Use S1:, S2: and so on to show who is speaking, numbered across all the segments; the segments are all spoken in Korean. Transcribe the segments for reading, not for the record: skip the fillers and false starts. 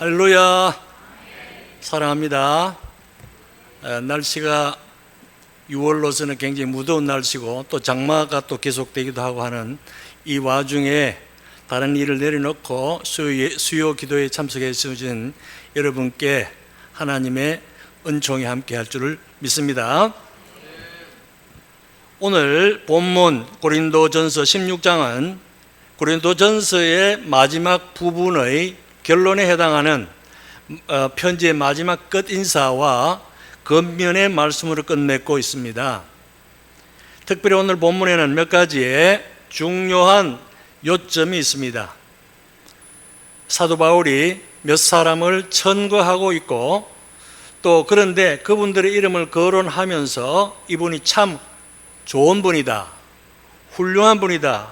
S1: 할렐루야. 사랑합니다. 날씨가 6월로서는 굉장히 무더운 날씨고 또 장마가 또 계속되기도 하고 하는 이 와중에 다른 일을 내려놓고 수요 기도에 참석해 주신 여러분께 하나님의 은총이 함께 할 줄을 믿습니다. 오늘 본문 고린도전서 16장은 고린도전서의 마지막 부분의 결론에 해당하는 편지의 마지막 끝 인사와 겉면의 말씀으로 끝맺고 있습니다. 특별히 오늘 본문에는 몇 가지의 중요한 요점이 있습니다. 사도 바울이 몇 사람을 천거하고 있고 또 그런데 그분들의 이름을 거론하면서 이분이 참 좋은 분이다, 훌륭한 분이다,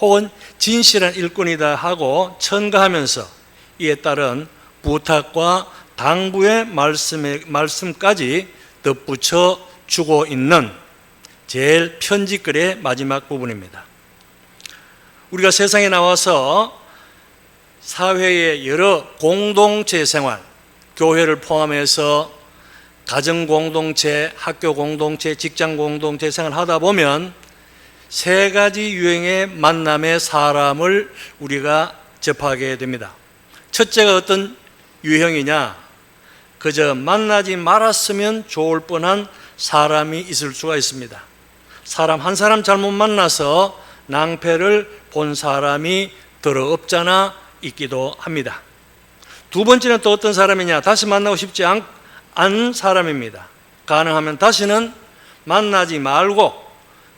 S1: 혹은 진실한 일꾼이다 하고 천거하면서 이에 따른 부탁과 당부의 말씀까지 덧붙여 주고 있는 제일 편지글의 마지막 부분입니다. 우리가 세상에 나와서 사회의 여러 공동체 생활, 교회를 포함해서 가정 공동체, 학교 공동체, 직장 공동체 생활을 하다 보면 세 가지 유형의 만남의 사람을 우리가 접하게 됩니다. 첫째가 어떤 유형이냐? 그저 만나지 말았으면 좋을 뻔한 사람이 있을 수가 있습니다. 사람 한 사람 잘못 만나서 낭패를 본 사람이 더러 없잖아 있기도 합니다. 두 번째는 또 어떤 사람이냐? 다시 만나고 싶지 않은 사람입니다. 가능하면 다시는 만나지 말고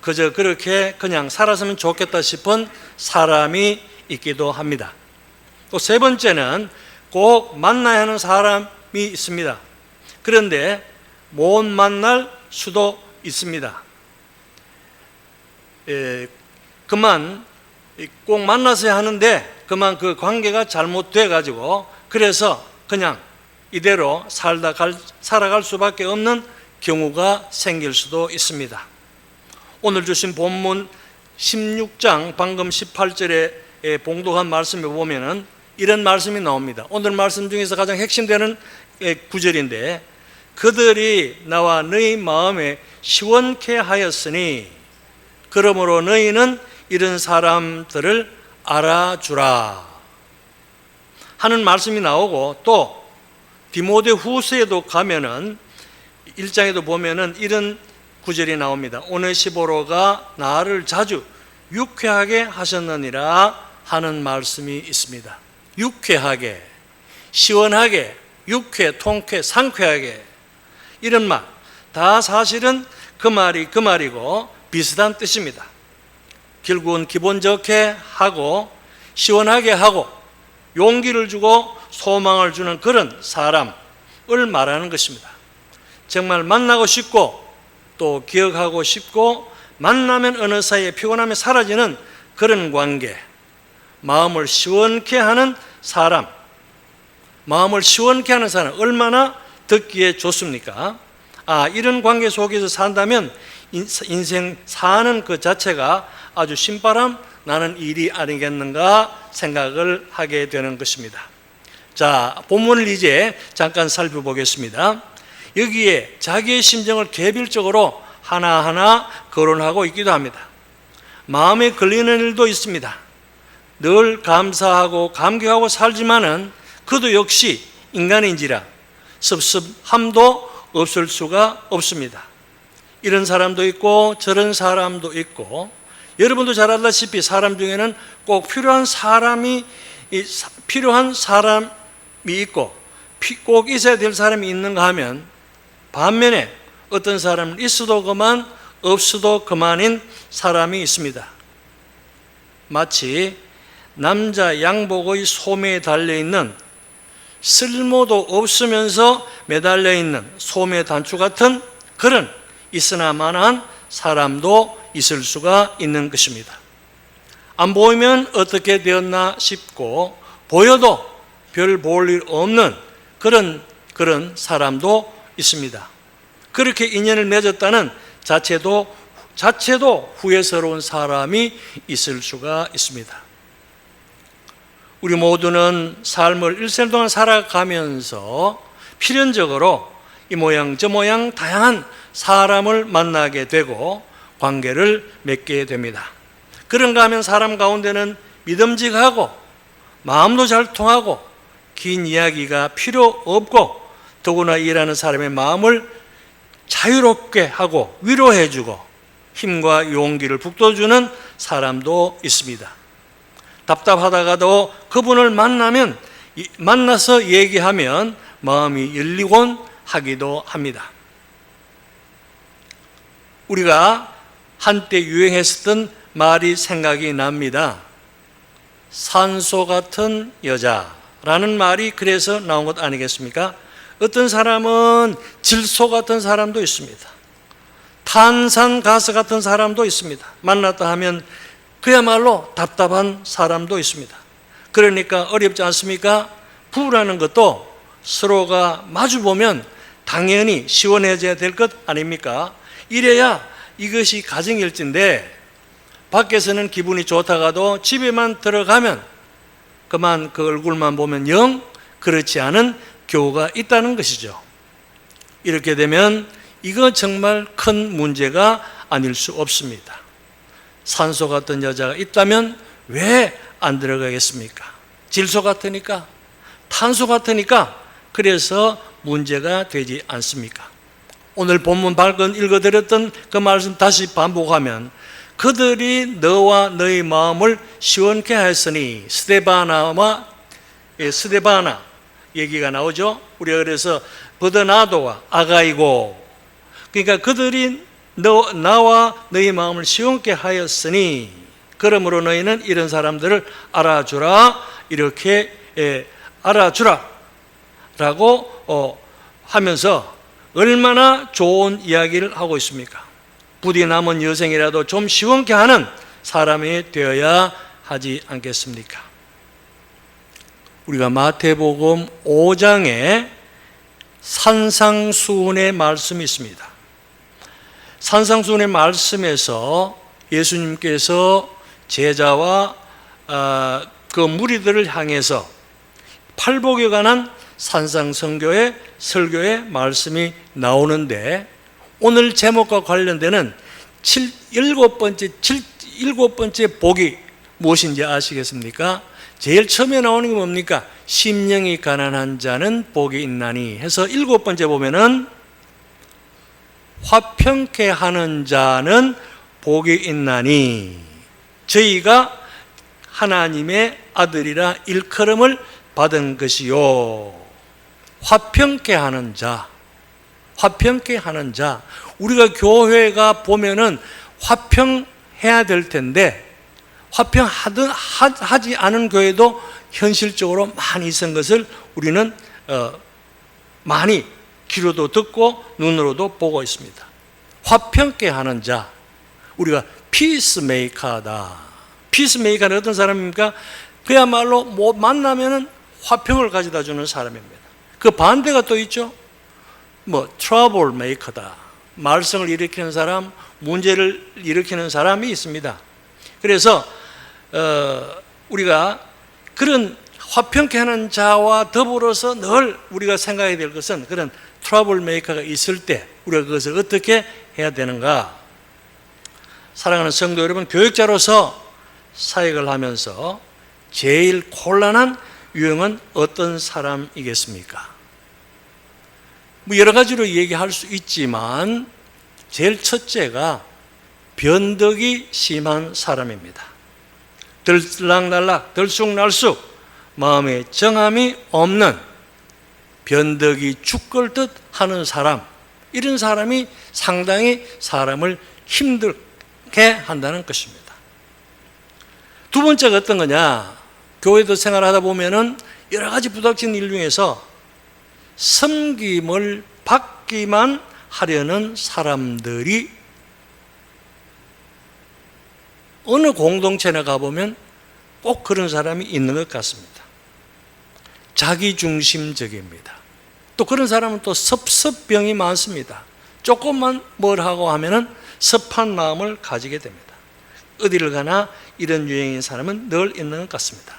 S1: 그저 그렇게 그냥 살았으면 좋겠다 싶은 사람이 있기도 합니다. 또 세 번째는 꼭 만나야 하는 사람이 있습니다. 그런데 못 만날 수도 있습니다. 그만 꼭 만나서야 하는데 그만 그 관계가 잘못돼 가지고 그래서 그냥 이대로 살아갈 수밖에 없는 경우가 생길 수도 있습니다. 오늘 주신 본문 16장 방금 18절에 봉독한 말씀에 보면은 이런 말씀이 나옵니다. 오늘 말씀 중에서 가장 핵심되는 구절인데, 그들이 나와 너희 마음에 시원케 하였으니 그러므로 너희는 이런 사람들을 알아주라 하는 말씀이 나오고, 또 디모데 후서에도 가면은 1장에도 보면은 이런 구절이 나옵니다. 오네시보로가 나를 자주 유쾌하게 하셨느니라 하는 말씀이 있습니다. 유쾌하게, 시원하게, 유쾌, 통쾌, 상쾌하게, 이런 말 다 사실은 그 말이고 비슷한 뜻입니다. 결국은 기분 좋게 하고 시원하게 하고 용기를 주고 소망을 주는 그런 사람을 말하는 것입니다. 정말 만나고 싶고 또 기억하고 싶고 만나면 어느 사이에 피곤함이 사라지는 그런 관계, 마음을 시원케 하는 사람, 마음을 시원케 하는 사람 얼마나 듣기에 좋습니까? 이런 관계 속에서 산다면 인생 사는 그 자체가 아주 신바람 나는 일이 아니겠는가 생각을 하게 되는 것입니다. 자, 본문을 이제 잠깐 살펴보겠습니다. 여기에 자기의 심정을 개별적으로 하나하나 거론하고 있기도 합니다. 마음에 걸리는 일도 있습니다. 늘 감사하고 감격하고 살지만은 그도 역시 인간인지라 섭섭함도 없을 수가 없습니다. 이런 사람도 있고 저런 사람도 있고, 여러분도 잘 알다시피 사람 중에는 꼭 필요한 사람이 있고 꼭 있어야 될 사람이 있는가 하면, 반면에 어떤 사람은 있어도 그만 없어도 그만인 사람이 있습니다. 마치 남자 양복의 소매에 달려있는 쓸모도 없으면서 매달려있는 소매 단추 같은 그런 있으나 마나한 사람도 있을 수가 있는 것입니다. 안 보이면 어떻게 되었나 싶고 보여도 별 볼 일 없는 그런 사람도 있습니다. 그렇게 인연을 맺었다는 자체도 후회스러운 사람이 있을 수가 있습니다. 우리 모두는 삶을 일생 동안 살아가면서 필연적으로 이 모양 저 모양 다양한 사람을 만나게 되고 관계를 맺게 됩니다. 그런가 하면 사람 가운데는 믿음직하고 마음도 잘 통하고 긴 이야기가 필요 없고 더구나 일하는 사람의 마음을 자유롭게 하고 위로해주고 힘과 용기를 북돋주는 사람도 있습니다. 답답하다가도 그분을 만나서 얘기하면 마음이 열리곤 하기도 합니다. 우리가 한때 유행했었던 말이 생각이 납니다. 산소 같은 여자라는 말이 그래서 나온 것 아니겠습니까? 어떤 사람은 질소 같은 사람도 있습니다. 탄산가스 같은 사람도 있습니다. 만났다 하면 그야말로 답답한 사람도 있습니다. 그러니까 어렵지 않습니까? 부부라는 것도 서로가 마주보면 당연히 시원해져야 될 것 아닙니까? 이래야 이것이 가정일지인데 밖에서는 기분이 좋다가도 집에만 들어가면 그만 그 얼굴만 보면 영 그렇지 않은 교우가 있다는 것이죠. 이렇게 되면 이거 정말 큰 문제가 아닐 수 없습니다. 산소 같은 여자가 있다면 왜 안 들어가겠습니까? 질소 같으니까, 탄소 같으니까 그래서 문제가 되지 않습니까? 오늘 본문 방금 읽어드렸던 그 말씀 다시 반복하면 그들이 너와 너의 마음을 시원케 하였으니 스데바나 얘기가 나오죠. 우리가 그래서 버드나도와 아가이고, 그러니까 그들이 나와 너희 마음을 시원케 하였으니 그러므로 너희는 이런 사람들을 알아주라, 이렇게 알아주라 라고 하면서 얼마나 좋은 이야기를 하고 있습니까? 부디 남은 여생이라도 좀 시원케 하는 사람이 되어야 하지 않겠습니까? 우리가 마태복음 5장에 산상수훈의 말씀이 있습니다. 산상수훈의 말씀에서 예수님께서 제자와 그 무리들을 향해서 팔복에 관한 산상선교의 설교의 말씀이 나오는데 오늘 제목과 관련되는 일곱 번째 복이 무엇인지 아시겠습니까? 제일 처음에 나오는 게 뭡니까? 심령이 가난한 자는 복이 있나니 해서 7번째 보면은 화평케 하는 자는 복이 있나니 저희가 하나님의 아들이라 일컬음을 받은 것이요. 화평케 하는 자, 화평케 하는 자. 우리가 교회가 보면은 화평해야 될 텐데 화평하지 않은 교회도 현실적으로 많이 있은 것을 우리는 많이 귀로도 듣고 눈으로도 보고 있습니다. 화평케 하는 자, 우리가 피스메이커다. 피스메이커는 어떤 사람입니까? 그야말로 뭐 만나면은 화평을 가져다 주는 사람입니다. 그 반대가 또 있죠. 트러블 메이커다. 말썽을 일으키는 사람, 문제를 일으키는 사람이 있습니다. 그래서 우리가 그런 화평케 하는 자와 더불어서 늘 우리가 생각해야 될 것은 그런 트러블 메이커가 있을 때 우리가 그것을 어떻게 해야 되는가? 사랑하는 성도 여러분, 교육자로서 사역을 하면서 제일 곤란한 유형은 어떤 사람이겠습니까? 여러 가지로 얘기할 수 있지만 제일 첫째가 변덕이 심한 사람입니다. 들락날락, 들쑥날쑥 마음에 정함이 없는 변덕이 죽걸듯 하는 사람, 이런 사람이 상당히 사람을 힘들게 한다는 것입니다. 두 번째가 어떤 거냐? 교회도 생활하다 보면은 여러 가지 부닥친 일 중에서 섬김을 받기만 하려는 사람들이 어느 공동체나 가보면 꼭 그런 사람이 있는 것 같습니다. 자기중심적입니다. 또 그런 사람은 또 섭섭병이 많습니다. 조금만 뭘 하고 하면은 섭한 마음을 가지게 됩니다. 어디를 가나 이런 유형인 사람은 늘 있는 것 같습니다.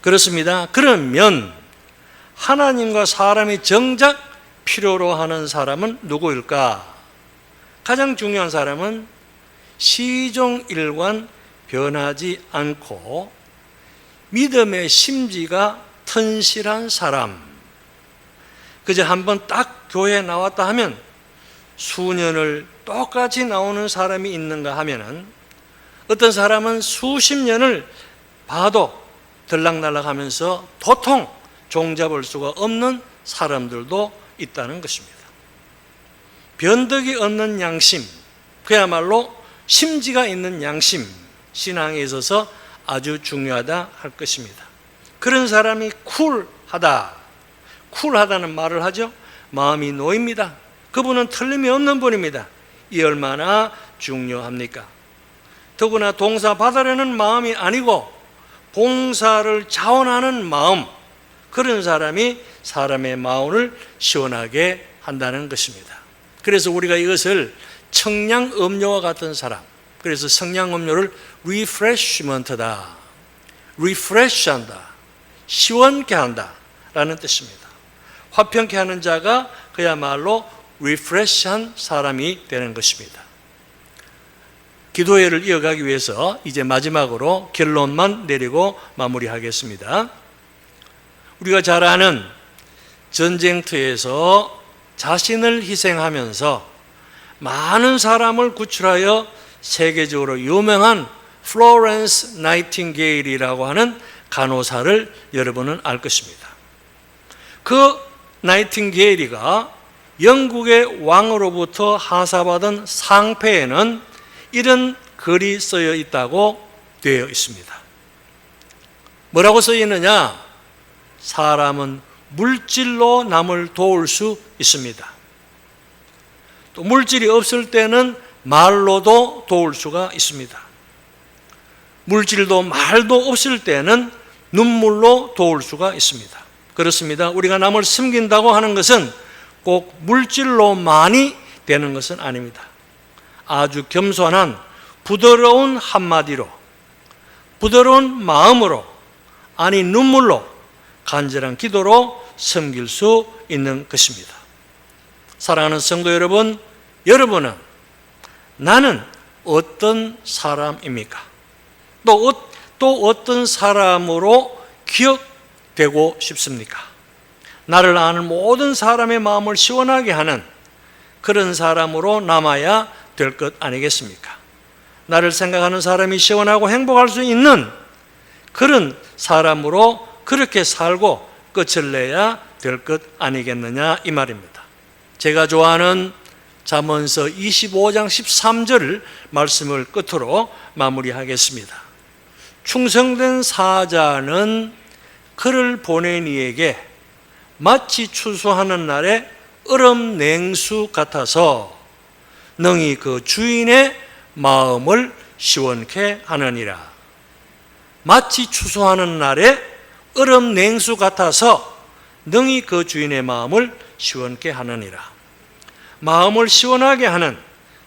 S1: 그렇습니다. 그러면 하나님과 사람이 정작 필요로 하는 사람은 누구일까? 가장 중요한 사람은 시종일관 변하지 않고 믿음의 심지가 튼실한 사람. 그저 한번 딱 교회에 나왔다 하면 수년을 똑같이 나오는 사람이 있는가 하면은, 어떤 사람은 수십 년을 봐도 들락날락하면서 도통 종잡을 수가 없는 사람들도 있다는 것입니다. 변덕이 없는 양심, 그야말로 심지가 있는 양심, 신앙에 있어서 아주 중요하다 할 것입니다. 그런 사람이 쿨하다는 말을 하죠. 마음이 놓입니다. 그분은 틀림이 없는 분입니다. 이 얼마나 중요합니까? 더구나 동사 받으려는 마음이 아니고 봉사를 자원하는 마음, 그런 사람이 사람의 마음을 시원하게 한다는 것입니다. 그래서 우리가 이것을 청량음료와 같은 사람, 그래서 청량음료를 리프레시먼트다, 리프레시한다, 시원케 한다 라는 뜻입니다. 화평케 하는 자가 그야말로 리프레시한 사람이 되는 것입니다. 기도회를 이어가기 위해서 이제 마지막으로 결론만 내리고 마무리하겠습니다. 우리가 잘 아는 전쟁터에서 자신을 희생하면서 많은 사람을 구출하여 세계적으로 유명한 플로렌스 나이팅게일이라고 하는 간호사를 여러분은 알 것입니다. 그 나이팅게일이가 영국의 왕으로부터 하사받은 상패에는 이런 글이 쓰여 있다고 되어 있습니다. 뭐라고 쓰여 있느냐? 사람은 물질로 남을 도울 수 있습니다. 또 물질이 없을 때는 말로도 도울 수가 있습니다. 물질도 말도 없을 때는 눈물로 도울 수가 있습니다. 그렇습니다. 우리가 남을 섬긴다고 하는 것은 꼭 물질로만이 되는 것은 아닙니다. 아주 겸손한 부드러운 한마디로, 부드러운 마음으로, 아니 눈물로, 간절한 기도로 섬길 수 있는 것입니다. 사랑하는 성도 여러분, 여러분은 나는 어떤 사람입니까? 또 어떤 사람으로 기억되고 싶습니까? 나를 아는 모든 사람의 마음을 시원하게 하는 그런 사람으로 남아야 될 것 아니겠습니까? 나를 생각하는 사람이 시원하고 행복할 수 있는 그런 사람으로 그렇게 살고 끝을 내야 될 것 아니겠느냐 이 말입니다. 제가 좋아하는 잠언서 25장 13절 말씀을 끝으로 마무리하겠습니다. 충성된 사자는 그를 보낸 이에게 마치 추수하는 날에 얼음 냉수 같아서 능히 그 주인의 마음을 시원케 하느니라. 마치 추수하는 날에 얼음 냉수 같아서 능히 그 주인의 마음을 시원케 하느니라. 마음을 시원하게 하는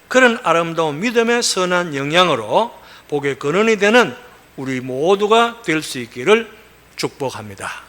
S1: 그런 아름다운 믿음의 선한 영향으로 복의 근원이 되는 우리 모두가 될 수 있기를 축복합니다.